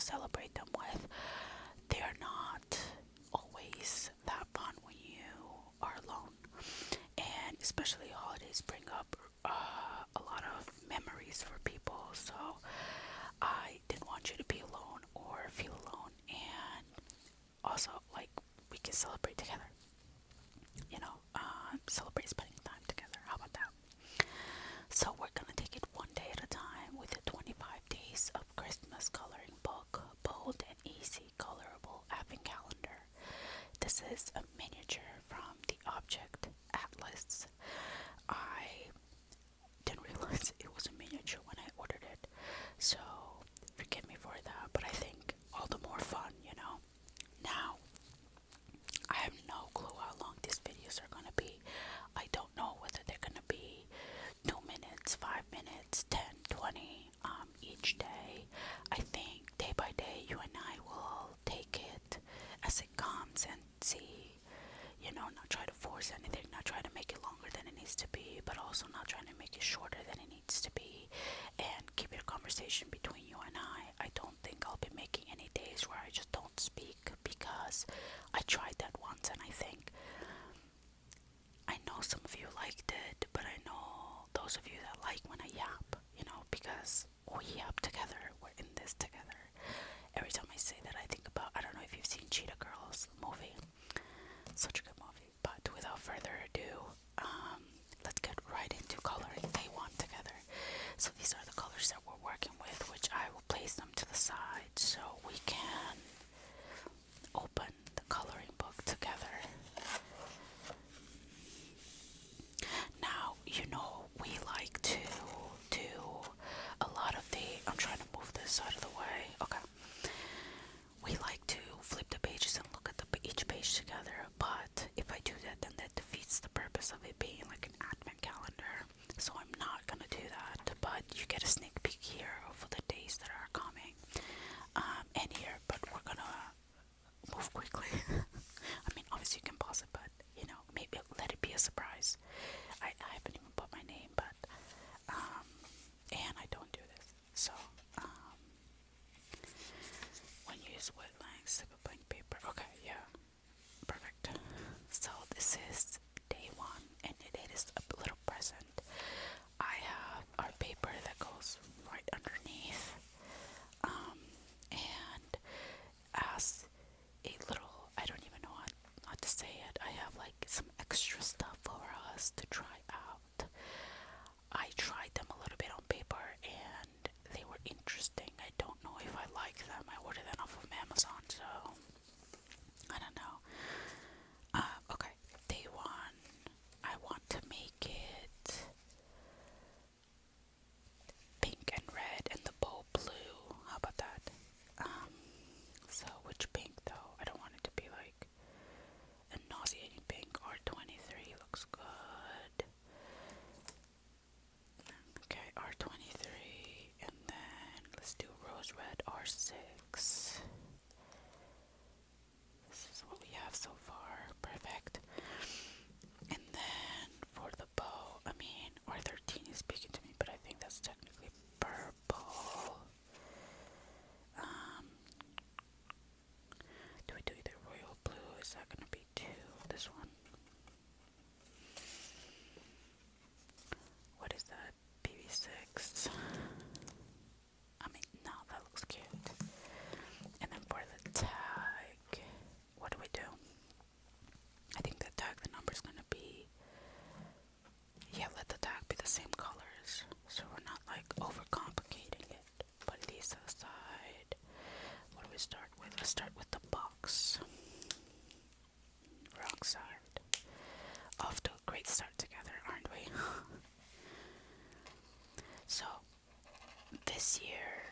celebrate them with, they're not always that fun when you are alone. And especially holidays bring up a lot of memories for people. So I didn't want you to be alone or feel alone. And also, like, we can celebrate together. Celebrate spending time together. How about that? So we're gonna take it one day at a time with the 25 Days of Christmas Coloring Book, bold and easy colorable advent calendar. This is a miniature from the Object Atlas. I didn't realize it was a miniature when I ordered it, so forgive me for that, but I think all the more fun, Now, I have no clue how long these videos are gonna be. I don't know whether they're gonna be 2 minutes, 5 minutes, 10, 20 each day. I think day by day you and I will take it as it comes and see, not try to force anything, not try to make it longer than it needs to be, but also not trying to make it shorter than it needs to be, and keep it a conversation between you and I. I don't think I'll be making any days where I just don't speak, because I tried that once and I know some of you liked it, but I know those of you that like when I yap, because we yap together, we're in this together. Every time I say that, I think about, I don't know if you've seen Cheetah Girls movie. Such a good movie. But without further ado, let's get right into coloring day one together. So these are the colors that we're working with, which I will place them to the side so we can open the coloring book together. Now, we like to do a lot of I'm trying to move this out of the way. Okay. We like to flip the pages and look at each page together, but if I do that, then that defeats the purpose of it being like an advent calendar. So I'm not gonna do that, but you get a sneak peek here of the days that are coming, and here, but we're gonna move quickly. I mean, obviously you can pause it, but maybe let it be a surprise. I haven't even put my name, but and I don't do this, so when you use wet lines, stick a blank paper. Okay, yeah, perfect. So this is day one, and it is a little present. I have our paper that goes right underneath, and as a little, I don't even know how to say it, I have like some extra stuff for us to try out. I tried them a little bit on paper and they were interesting. I don't know if I like them. I ordered them off of Amazon, so I don't know. Okay, day one, I want to make it pink and red and the bow blue. How about that? So which pink though? I don't want it to be like a nauseating pink. R23 looks good. Okay, R23, and then let's do rose red R6. This is what we have so far. Perfect. And then for the bow, I mean, R13 is speaking to me, but I think that's technically purple. Do we do either royal blue? Is that gonna be 2? This one. What is that? BB6. I mean, no, that looks cute. And then for the tag, what do we do? I think the tag, the number's gonna be, yeah, let the tag be the same colors, so we're not like overcomplicating it. Put these aside. What do we start with? Let's start with the box. Wrong side. Off to a great start together, aren't we? So, this year,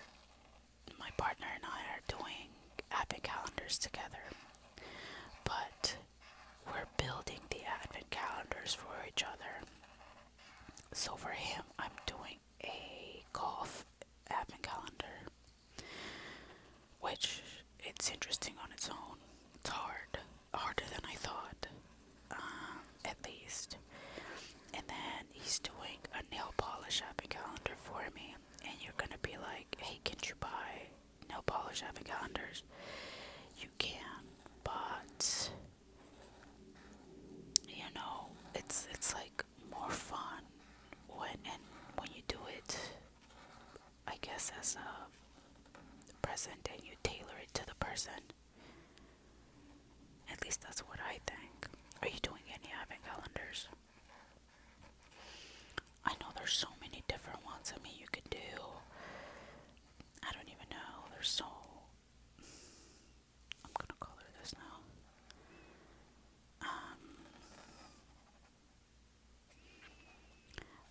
my partner and I are doing advent calendars together, but we're building the advent calendars for each other. So for him, I'm doing a golf advent calendar, which it's interesting on its own. It's harder than I thought, at least. And then he's doing a nail polish advent calendar for me, and you're gonna be like, hey, can't you buy nail polish publish advent calendars, you can, but it's like more fun when you do it, I guess, as a present and you tailor it to the person. At least that's what I think. Are you doing any advent calendars? I know there's so many different ones. I mean, you could do, I don't even know, there's so, I'm gonna color this now.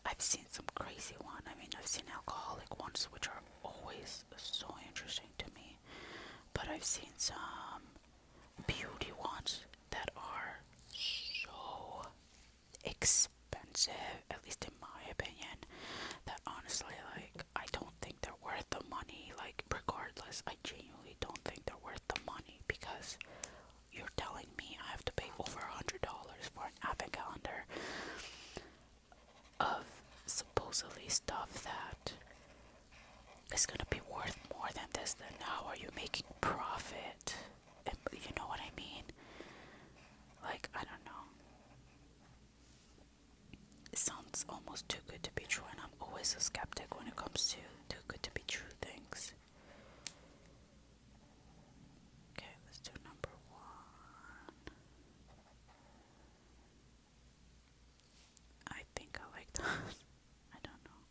I've seen some crazy one. I mean, I've seen alcoholic ones, which are always so interesting to me. But I've seen some beauty ones that are so expensive, at least in my opinion, that honestly, like, I don't think they're worth the money. Like, regardless, I genuinely don't think they're worth the money, because you're telling me I have to pay over $100 for an advent calendar of supposedly stuff that is gonna be worth more than this. Then how are you making profit? And you know what I mean? Like, I don't know. It sounds almost too good to be true, and I'm always a skeptic when it comes to too good to be true things. Okay, let's do number 1. I think I like that. I don't know.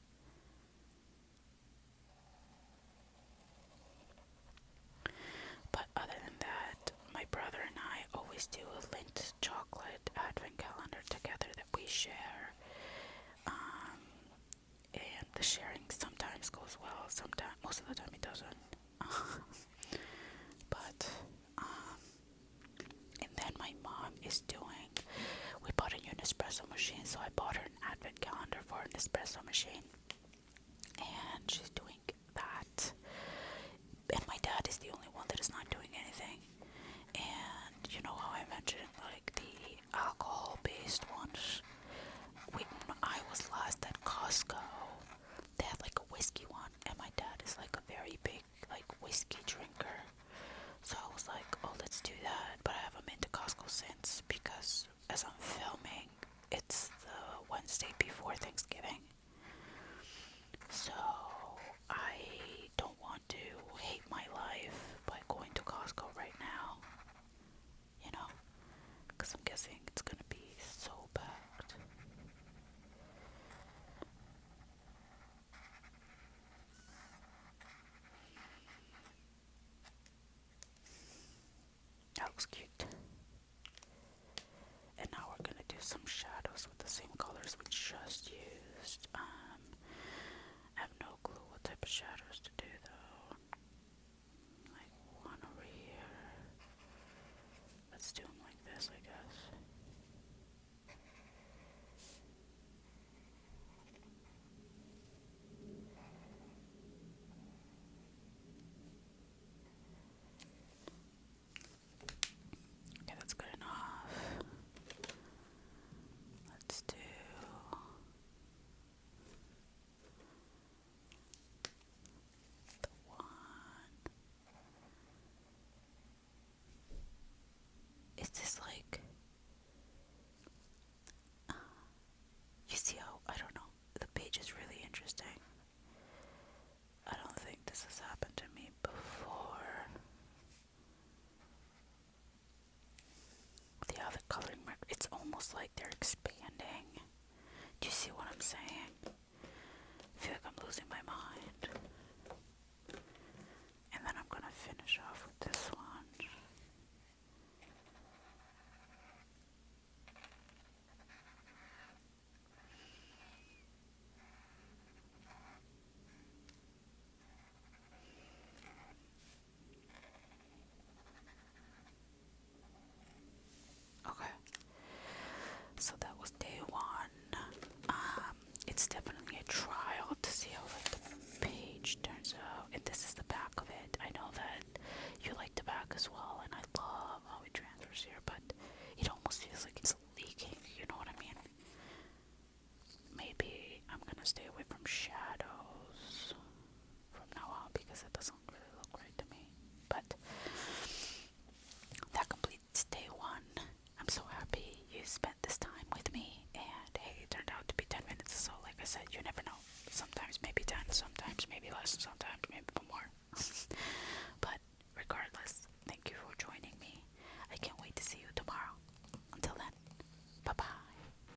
But other than that, my brother and I always do a Lindt chocolate advent calendar together that we share. And the sharing sometimes goes well, sometimes, most of the time it doesn't. But, and then my mom is doing, we bought a new Nespresso machine, so I bought her an advent calendar for an espresso machine. And she's doing that. And my dad is the only one that is not doing anything. And you know how I mentioned, like, the alcohol-based ones? When I was last at Costco, they had like a whiskey one, and my dad is like a very big, like, whiskey drinker. So I was like, oh, let's do that. But I haven't been to Costco since, because as I'm filming, it's the Wednesday before Thanksgiving. So I don't want to hate my life by going to Costco right now, you know, because I'm guessing it's gonna be so packed. That looks cute. And now we're gonna do some shadows with the same colors we just used. I have no clue what type of shadows to do though. Like one over here. Let's do them like this, I guess. Okay, that's good enough. Let's do the one. Is this like, you see how, I don't know, the page is really interesting. I don't think this has happened to me before. The other coloring mark, it's almost like they're expanding. Do you see what I'm saying? I feel like I'm losing my mind. And then I'm gonna finish off with this one. Okay. So that was day 1. It's definitely a trial to see how like the page turns out. And this is the back of it. I know that you like the back as well, and I love how it transfers here, but